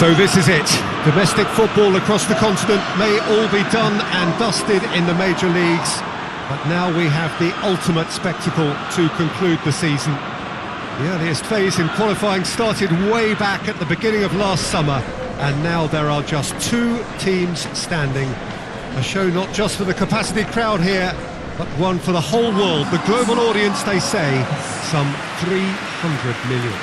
So this is it. Domestic football across the continent may all be done and dusted in the major leagues, but now we have the ultimate spectacle to conclude the season. The earliest phase in qualifying started way back at the beginning of last summer, and now there are just 2 teams standing. A show not just for the capacity crowd here, but one for the whole world. The global audience, they say, some 300 million.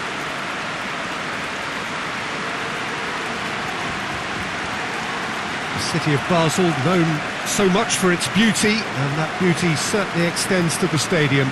The city of Basel, known so much for its beauty, and that beauty certainly extends to the stadium.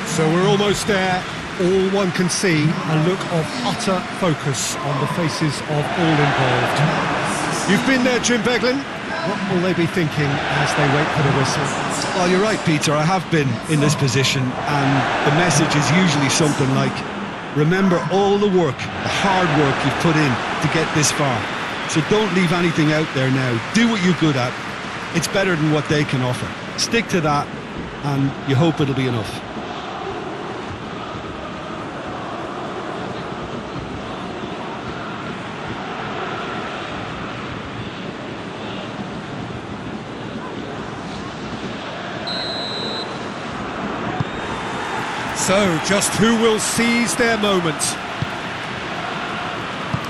So we're almost there. All one can see, a look of utter focus on the faces of all involved. You've been there, Jim Beglin. What will they be thinking as they wait for the whistle? Well, you're right, Peter. I have been in this position, and the message is usually something like, remember all the work, the hard work you've put in to get this far. So don't leave anything out there now. Do what you're good at. It's better than what they can offer. Stick to that, and you hope it'll be enough. So, just who will seize their moment?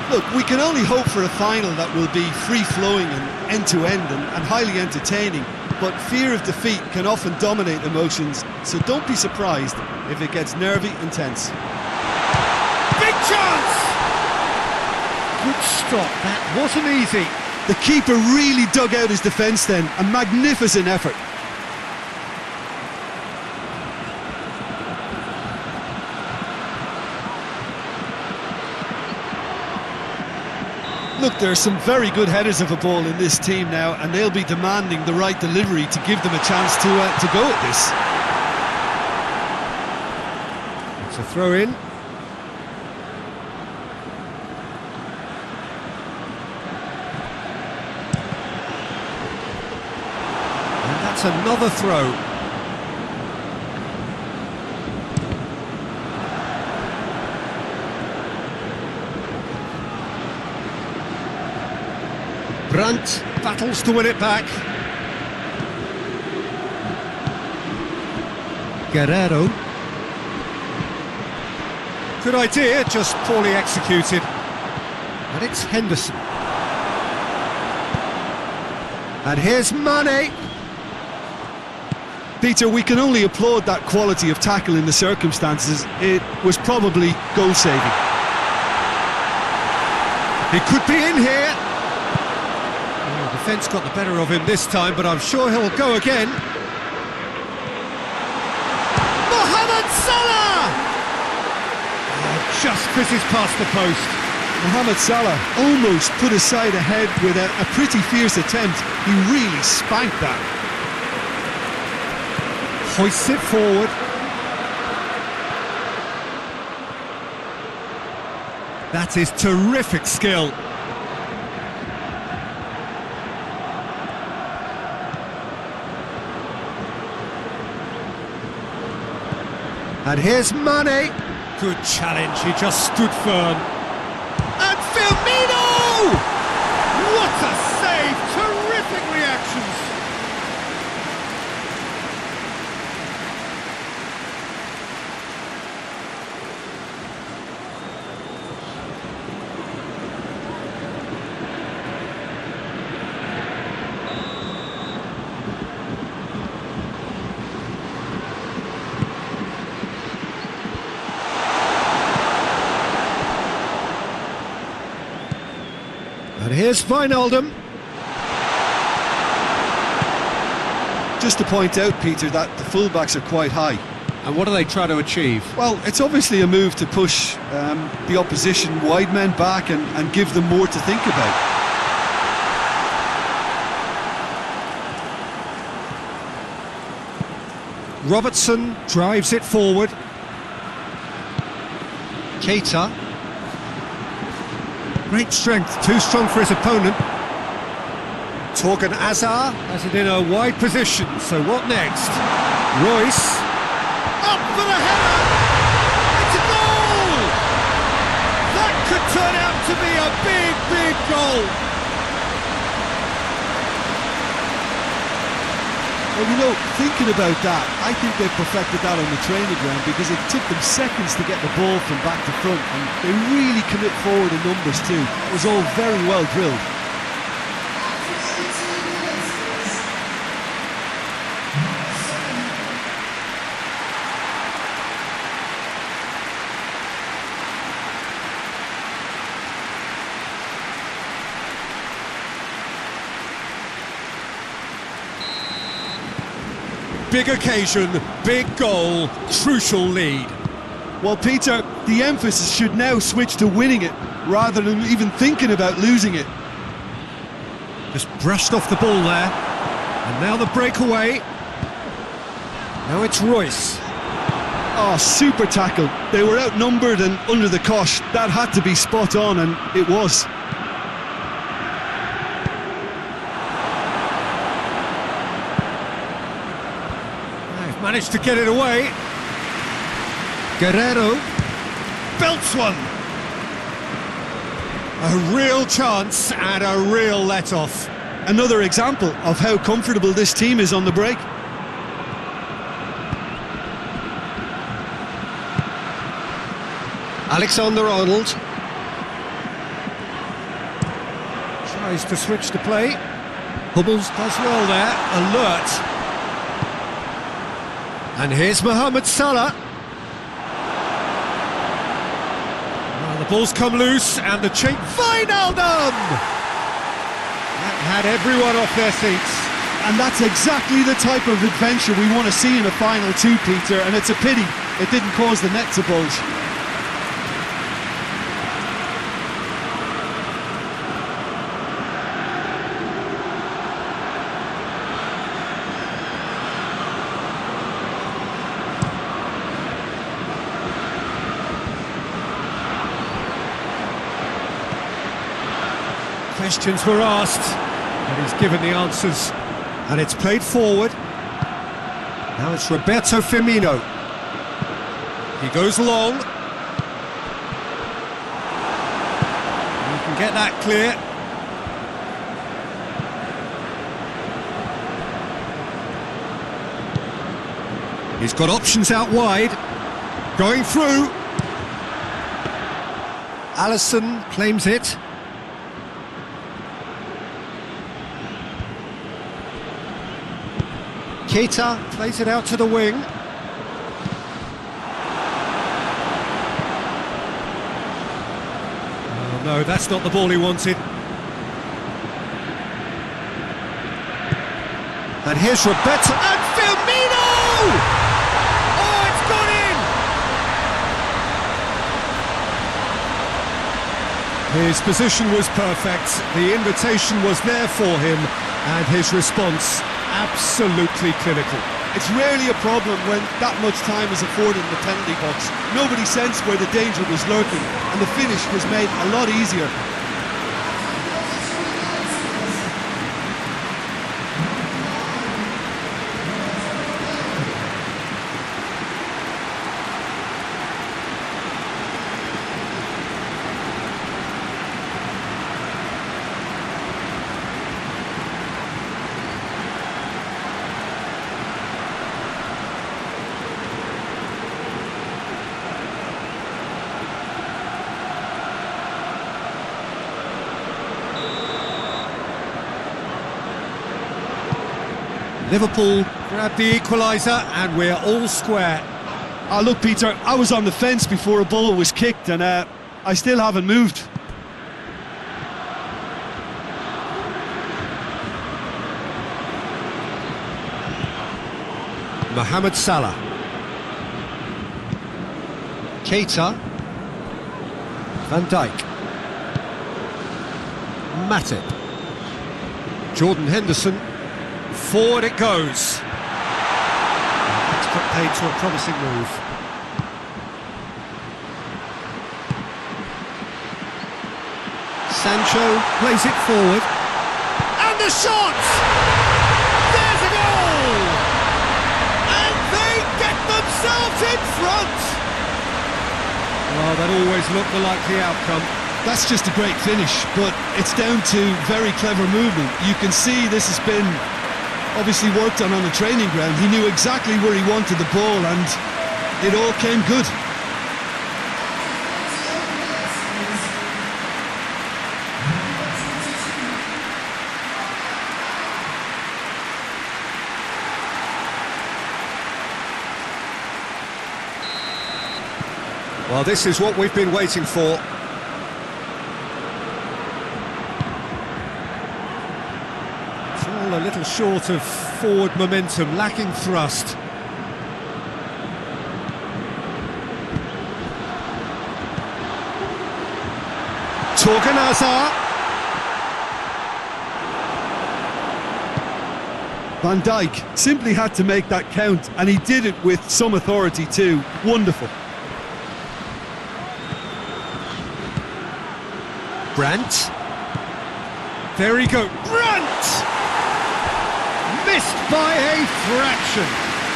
Look, we can only hope for a final that will be free-flowing and end-to-end and highly entertaining, but fear of defeat can often dominate emotions, so don't be surprised if it gets nervy and tense. Big chance! Good stop, that wasn't easy. The keeper really dug out his defence then, a magnificent effort. Look, there are some very good headers of a ball in this team now, and they'll be demanding the right delivery to give them a chance to go at this. It's a throw-in. And that's another throw. Brandt battles to win it back. Guerrero. Good idea, just poorly executed. And it's Henderson. And here's Mane. Peter, we can only applaud that quality of tackle in the circumstances. It was probably goal-saving. He could be in here. Defence got the better of him this time, but I'm sure he'll go again. Mohamed Salah! Oh, just fizzes past the post. Mohamed Salah almost put his side ahead with a pretty fierce attempt. He really spanked that. Hoists it forward. That is terrific skill. And here's Mane. Good challenge, he just stood firm. And Firmino! What a save! Terrific reactions! And here's Wijnaldum. Just to point out, Peter, that the fullbacks are quite high. And what are they trying to achieve? Well, it's obviously a move to push the opposition wide men back and give them more to think about. Robertson drives it forward. Keita. Great strength, too strong for his opponent. Torgan Azar has it in a wide position, so what next? Royce, up for the header! It's a goal! That could turn out to be a big, big goal! Well, you know, thinking about that, I think they perfected that on the training ground because it took them seconds to get the ball from back to front, and they really commit forward in numbers too. It was all very well drilled. Big occasion, big goal, crucial lead. Well, Peter, the emphasis should now switch to winning it rather than even thinking about losing it. Just brushed off the ball there. And now the breakaway. Now it's Royce. Oh, super tackle. They were outnumbered and under the cosh. That had to be spot on, and it was. Managed to get it away. Guerrero belts one. A real chance and a real let-off. Another example of how comfortable this team is on the break. Alexander-Arnold tries to switch the play. Hummels does well there, alert. And here's Mohamed Salah. Well, the ball's come loose and the change. Wijnaldum! That had everyone off their seats. And that's exactly the type of adventure we want to see in a final two, Peter, and it's a pity it didn't cause the net to bulge. Questions were asked, but he's given the answers, and it's played forward. Now it's Roberto Firmino. He goes long. You can get that clear. He's got options out wide. Going through. Alisson claims it. Keita plays it out to the wing. Oh no, that's not the ball he wanted. And here's Roberto and Firmino! Oh, it's gone in! His position was perfect, the invitation was there for him, and his response absolutely clinical. It's rarely a problem when that much time is afforded in the penalty box. Nobody sensed where the danger was lurking, and the finish was made a lot easier. Liverpool grab the equaliser and we're all square. Look, Peter, I was on the fence before a ball was kicked, and I still haven't moved. Mohamed Salah. Keita. Van Dijk. Matip. Jordan Henderson. Forward it goes. That's put paid to a promising move. Sancho plays it forward. And the shot! There's a goal! And they get themselves in front! Well, that always looked the likely outcome. That's just a great finish, but it's down to very clever movement. You can see this has been obviously worked on the training ground. He knew exactly where he wanted the ball and it all came good. Well, this is what we've been waiting for. It's all a little short of forward momentum, lacking thrust. Torgan. Van Dijk simply had to make that count, and he did it with some authority too. Wonderful. Brandt. There he goes. Brandt! Missed by a fraction.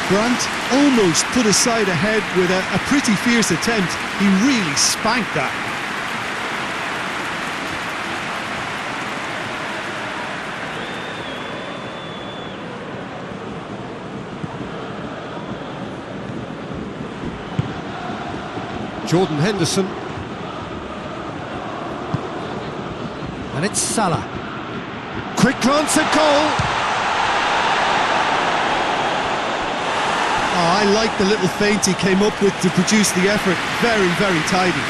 Brandt almost put his side ahead with a pretty fierce attempt. He really spanked that. Jordan Henderson. And it's Salah. Quick glance at goal. Oh, I like the little feint he came up with to produce the effort. Very, very tidy.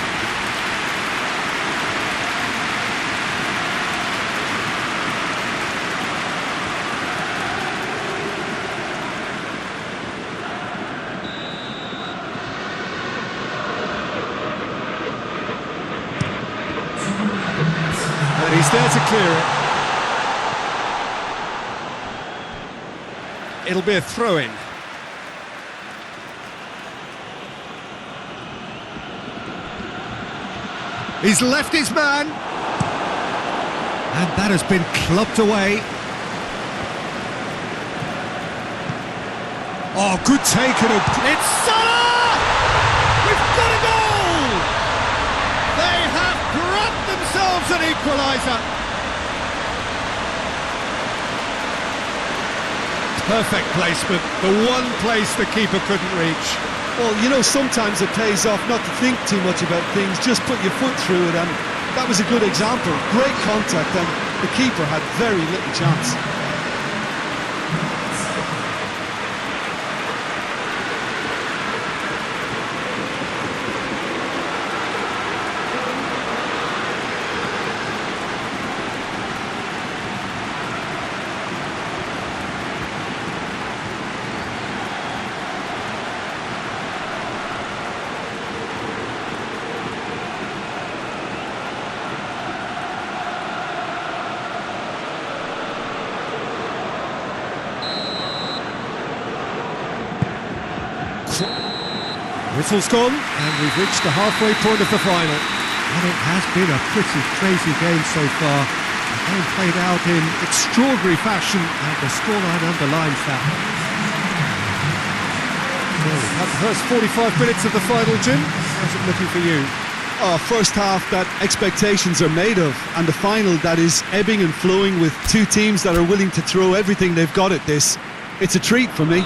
And he's there to clear it. It'll be a throw-in. He's left his man. And that has been clubbed away. Oh, good take. It's Salah! We've got a goal! They have grabbed themselves an equaliser. Perfect placement. The one place the keeper couldn't reach. Well, you know, sometimes it pays off not to think too much about things, just put your foot through it, and that was a good example. Great contact, and the keeper had very little chance. Whistle's gone, and we've reached the halfway point of the final. And it has been a pretty crazy game so far. The game played out in extraordinary fashion, and the scoreline underlines that. Well, we've had the first 45 minutes of the final, Jim. How's it looking for you? Oh, first half that expectations are made of, and the final that is ebbing and flowing with two teams that are willing to throw everything they've got at this. It's a treat for me.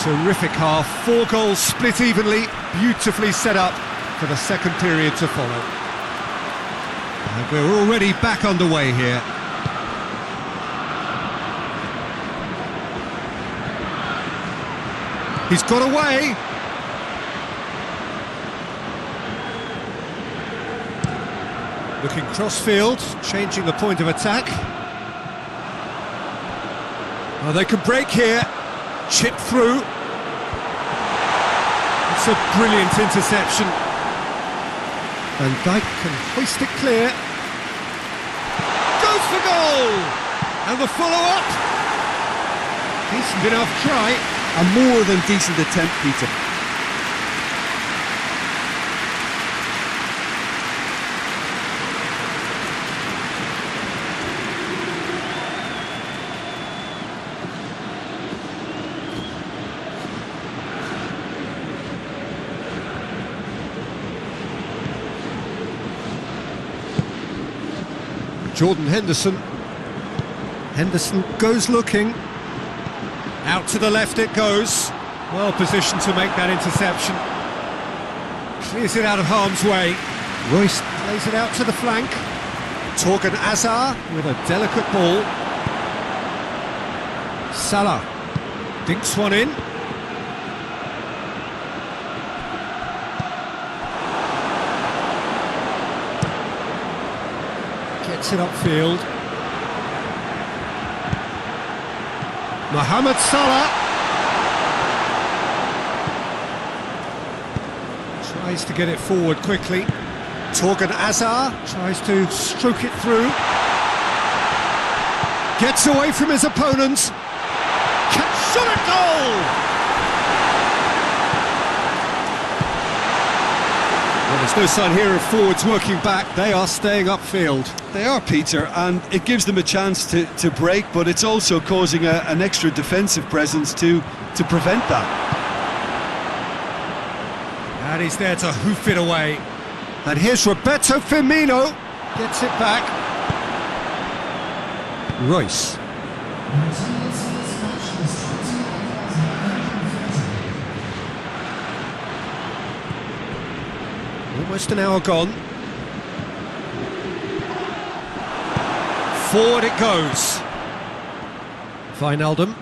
Terrific half, 4 goals split evenly, beautifully set up for the second period to follow. And we're already back underway here. He's got away. Looking cross-field, changing the point of attack. Well, they could break here. Chip through. It's a brilliant interception. Van Dijk can hoist it clear. Goes for goal! And the follow-up. Decent enough try. A more than decent attempt, Peter. Jordan Henderson. Henderson goes looking. Out to the left it goes. Well positioned to make that interception. Clears it out of harm's way. Royce plays it out to the flank. Torgan Azar with a delicate ball. Salah dinks one in. Gets it upfield. Mohamed Salah tries to get it forward quickly. Torgan Azar tries to stroke it through. Gets away from his opponents. Shot at goal! Well, there's no sign here of forwards working back. They are staying upfield. They are, Peter, and it gives them a chance to break, but it's also causing an extra defensive presence to prevent that. And he's there to hoof it away. And here's Roberto Firmino. Gets it back. Royce. Almost an hour gone. Forward it goes. Wijnaldum.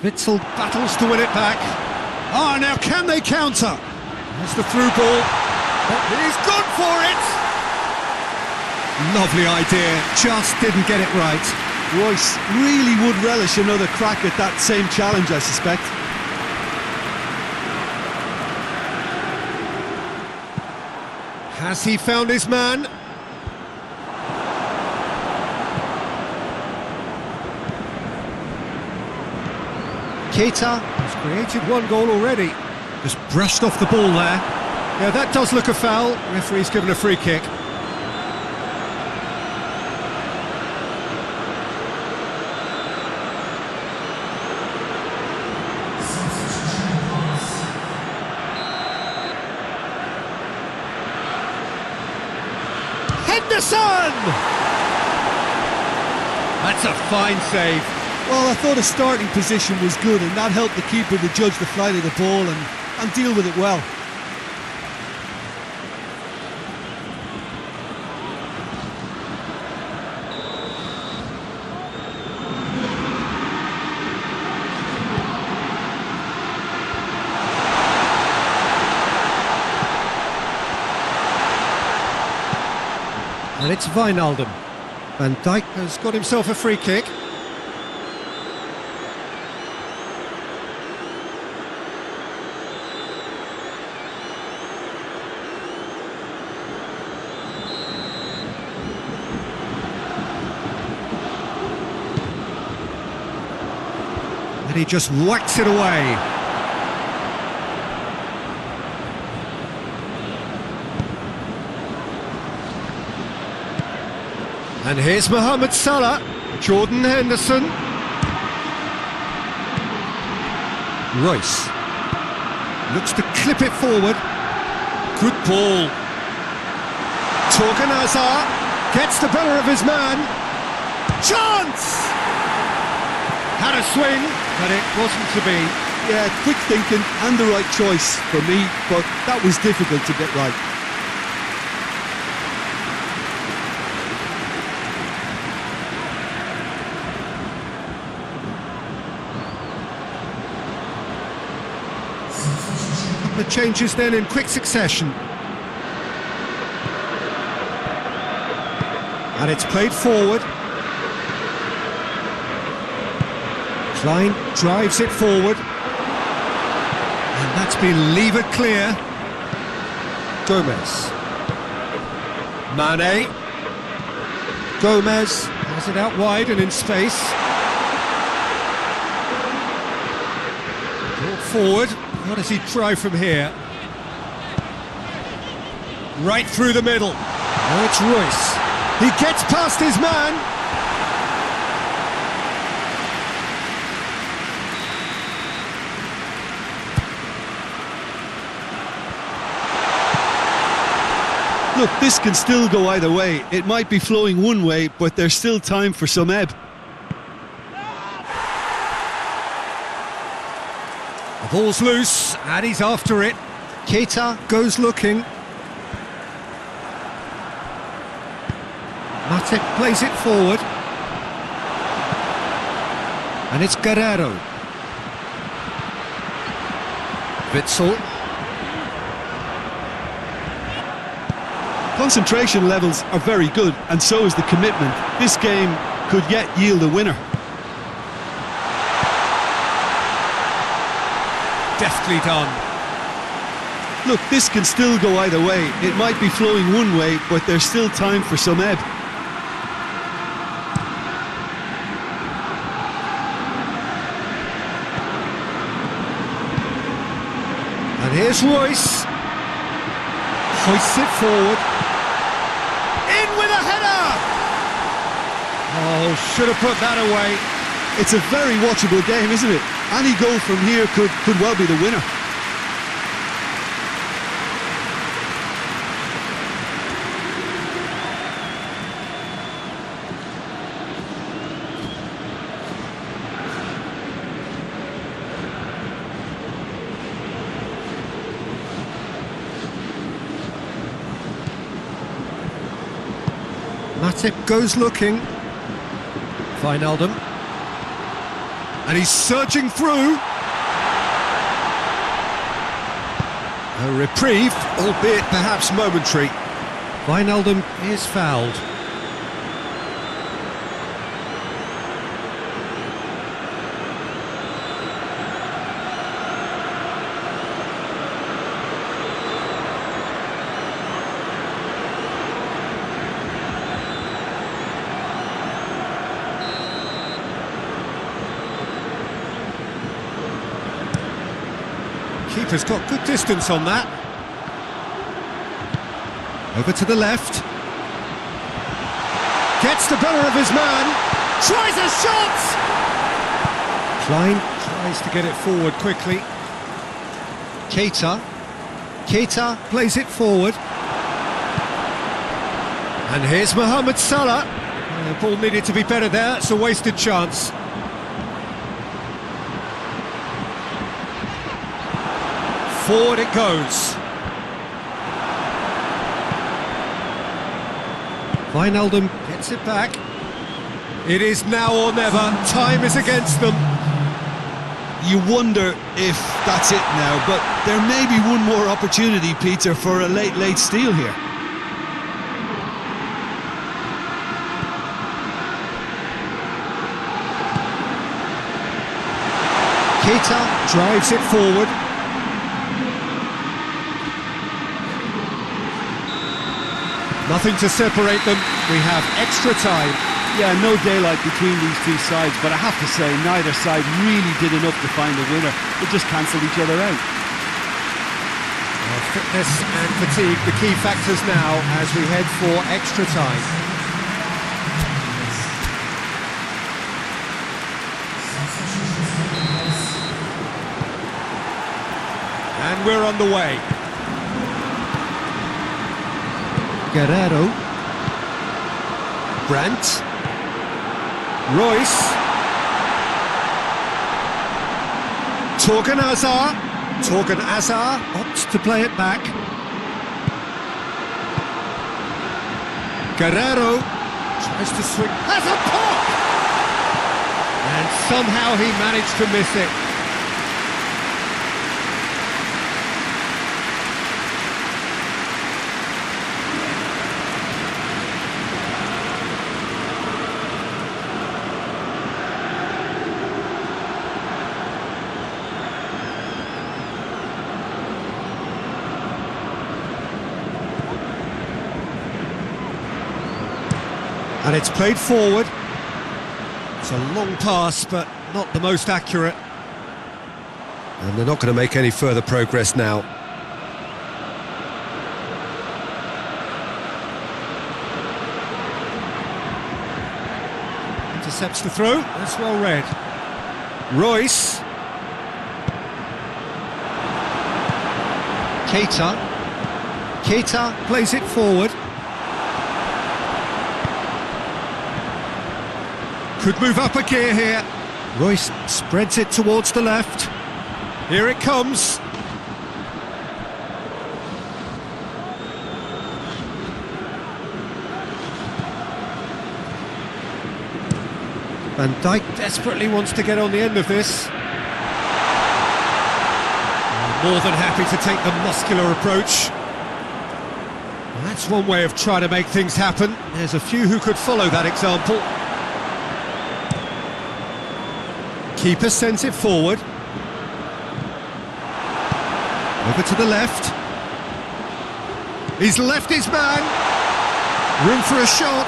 Witsel battles to win it back. Ah, now can they counter? There's the through ball. He's gone for it! Lovely idea, just didn't get it right. Royce really would relish another crack at that same challenge, I suspect. Has he found his man? Keita has created one goal already. Just brushed off the ball there. Yeah, that does look a foul. Referee's given a free kick. Henderson! That's a fine save. Well, I thought his starting position was good, and that helped the keeper to judge the flight of the ball and deal with it well. And it's Wijnaldum. Van Dijk has got himself a free kick. And he just whacks it away. And here's Mohamed Salah, Jordan Henderson. Royce looks to clip it forward. Good ball. Torgan Azar gets the better of his man. Chance! Had a swing, but it wasn't to be. Yeah, quick thinking and the right choice for me, but that was difficult to get right. The changes then in quick succession. And it's played forward. Klein drives it forward. And that's been levered clear. Gomez. Mane. Gomez has it out wide and in space. Brought forward. What does he try from here? Right through the middle. Now it's Royce. He gets past his man. Look, this can still go either way. It might be flowing one way, but there's still time for some ebb. The ball's loose, and he's after it. Keita goes looking. Matip plays it forward. And it's Guerrero. Witsel. Concentration levels are very good, and so is the commitment. This game could yet yield a winner. Deftly done. Look, this can still go either way. It might be flowing one way, but there's still time for some ebb. And here's Royce. Hoists it forward. In with a header! Oh, should have put that away. It's a very watchable game, isn't it? Any goal from here could well be the winner. Matip goes looking. Wijnaldum. And he's surging through. A reprieve, albeit perhaps momentary. Wijnaldum is fouled. Keeper's got good distance on that. Over to the left. Gets the better of his man. Tries a shot! Klein tries to get it forward quickly. Keita plays it forward. And here's Mohamed Salah. The ball needed to be better there. It's a wasted chance. Forward it goes. Wijnaldum gets it back. It is now or never. Time is against them. You wonder if that's it now, but there may be one more opportunity, Peter, for a late steal here. Keita drives it forward. Nothing to separate them. We have extra time. Yeah, no daylight between these two sides, but I have to say neither side really did enough to find a winner. They just cancelled each other out. Well, fitness and fatigue, the key factors now as we head for extra time. And we're on the way. Guerrero. Brandt. Royce. Torgan Hazard opts to play it back. Guerrero tries to swing. Has a pop! And somehow he managed to miss it. And it's played forward. It's a long pass, but not the most accurate. And they're not going to make any further progress now. Intercepts the throw. That's well read. Royce. Keita. Keita plays it forward. Could move up a gear here. Royce spreads it towards the left. Here it comes. Van Dijk desperately wants to get on the end of this. More than happy to take the muscular approach. Well, that's one way of trying to make things happen. There's a few who could follow that example. Keeper sends it forward. Over to the left. He's left his man. Room for a shot.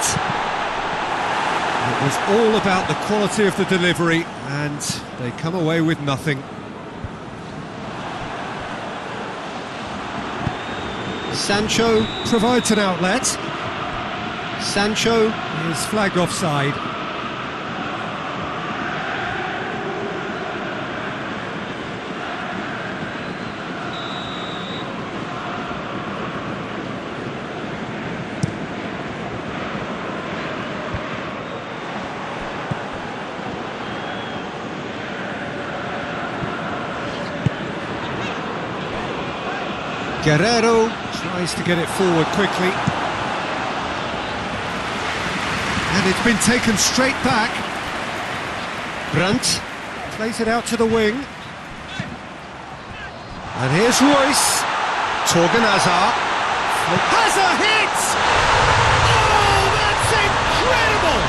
It was all about the quality of the delivery, and they come away with nothing. Sancho provides an outlet. Sancho is flagged offside. Guerrero tries to get it forward quickly. And it's been taken straight back. Brandt plays it out to the wing. And here's Royce. Torgan Hazard. Has a hit! Oh, that's incredible!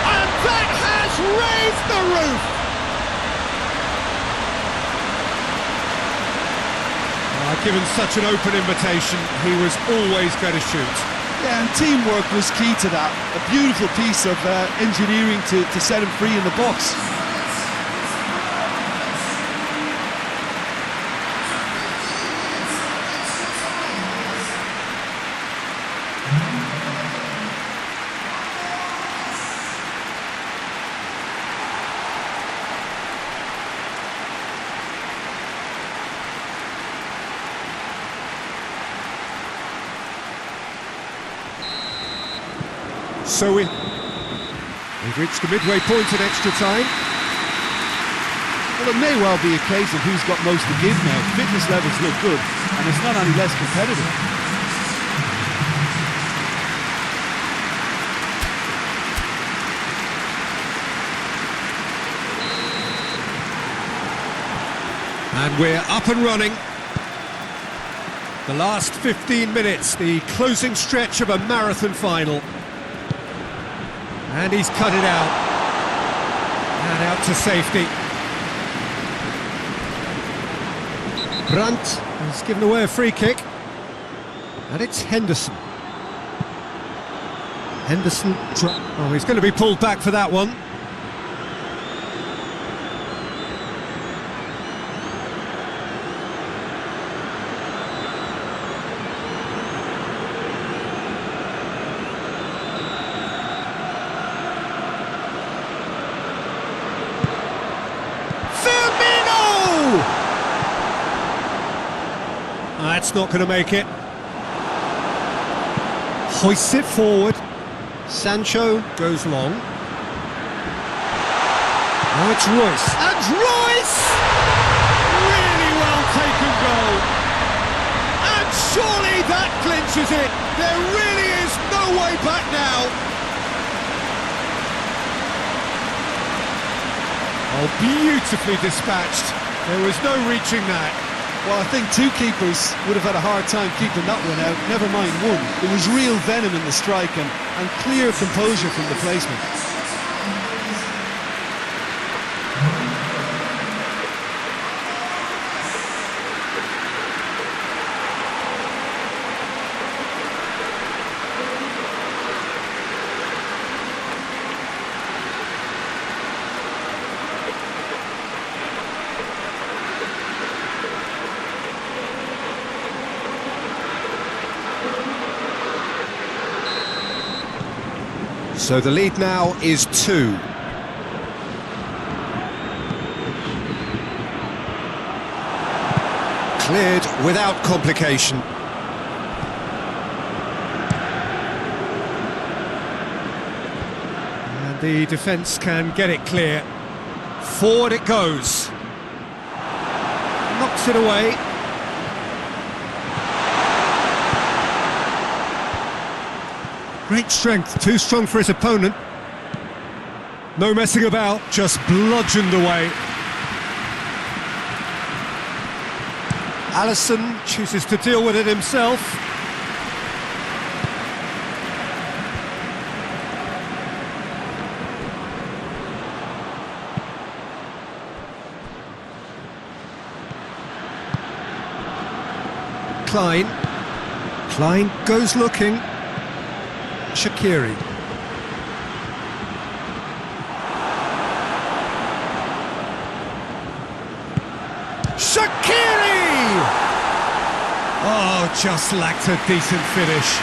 And that has raised the roof! Given such an open invitation, he was always going to shoot. Yeah, and teamwork was key to that. A beautiful piece of engineering to set him free in the box. So we've reached the midway point at extra time. Well, it may well be a case of who's got most to give now. Fitness levels look good, and it's not any less competitive. And we're up and running. The last 15 minutes, the closing stretch of a marathon final. And he's cut it out. And out to safety. Brandt has given away a free kick. And it's Henderson. Henderson, oh, he's going to be pulled back for that one. That's not going to make it. Hoists it forward. Sancho goes long. Now it's Royce. And Royce! Really well taken goal. And surely that clinches it. There really is no way back now. Oh, beautifully dispatched. There was no reaching that. Well, I think two keepers would have had a hard time keeping that one out, never mind one. There was real venom in the strike and clear composure from the placement. So the lead now is 2. Cleared without complication. And the defence can get it clear. Forward it goes. Knocks it away. Great strength, too strong for his opponent. No messing about, just bludgeoned away. Alisson chooses to deal with it himself. Klein goes looking. Shaqiri. Oh, just lacked a decent finish.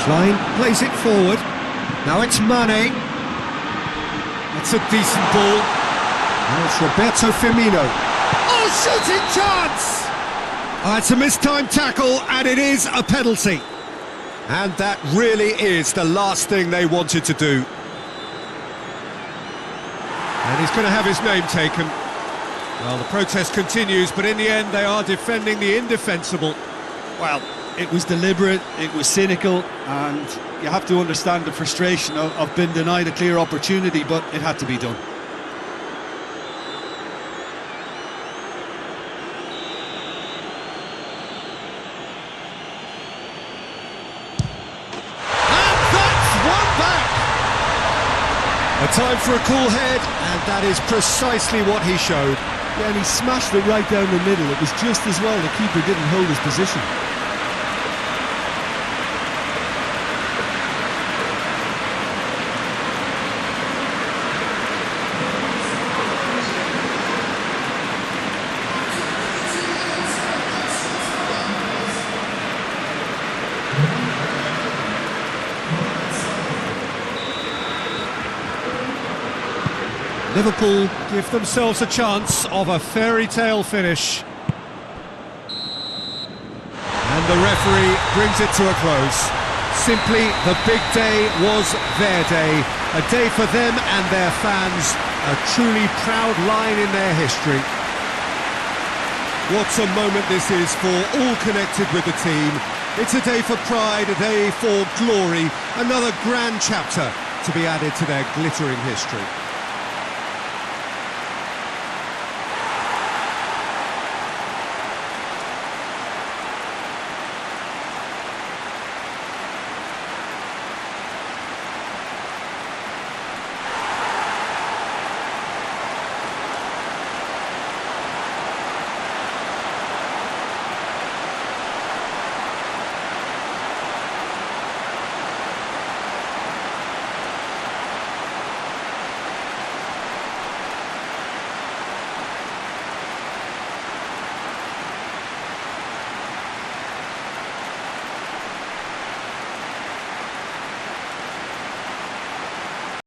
Klein plays it forward. Now it's Mane. It's a decent ball. And it's Roberto Firmino. Oh, shooting chance! It's a mistimed tackle, and it is a penalty. And that really is the last thing they wanted to do. And he's going to have his name taken. Well, the protest continues, but in the end they are defending the indefensible. Well, it was deliberate, it was cynical, and you have to understand the frustration of being denied a clear opportunity, but it had to be done. And that's one back! A time for a cool head, and that is precisely what he showed. Yeah, and he smashed it right down the middle. It was just as well the keeper didn't hold his position. Liverpool give themselves a chance of a fairy tale finish. And the referee brings it to a close. Simply, the big day was their day. A day for them and their fans. A truly proud line in their history. What a moment this is for all connected with the team. It's a day for pride, a day for glory. Another grand chapter to be added to their glittering history.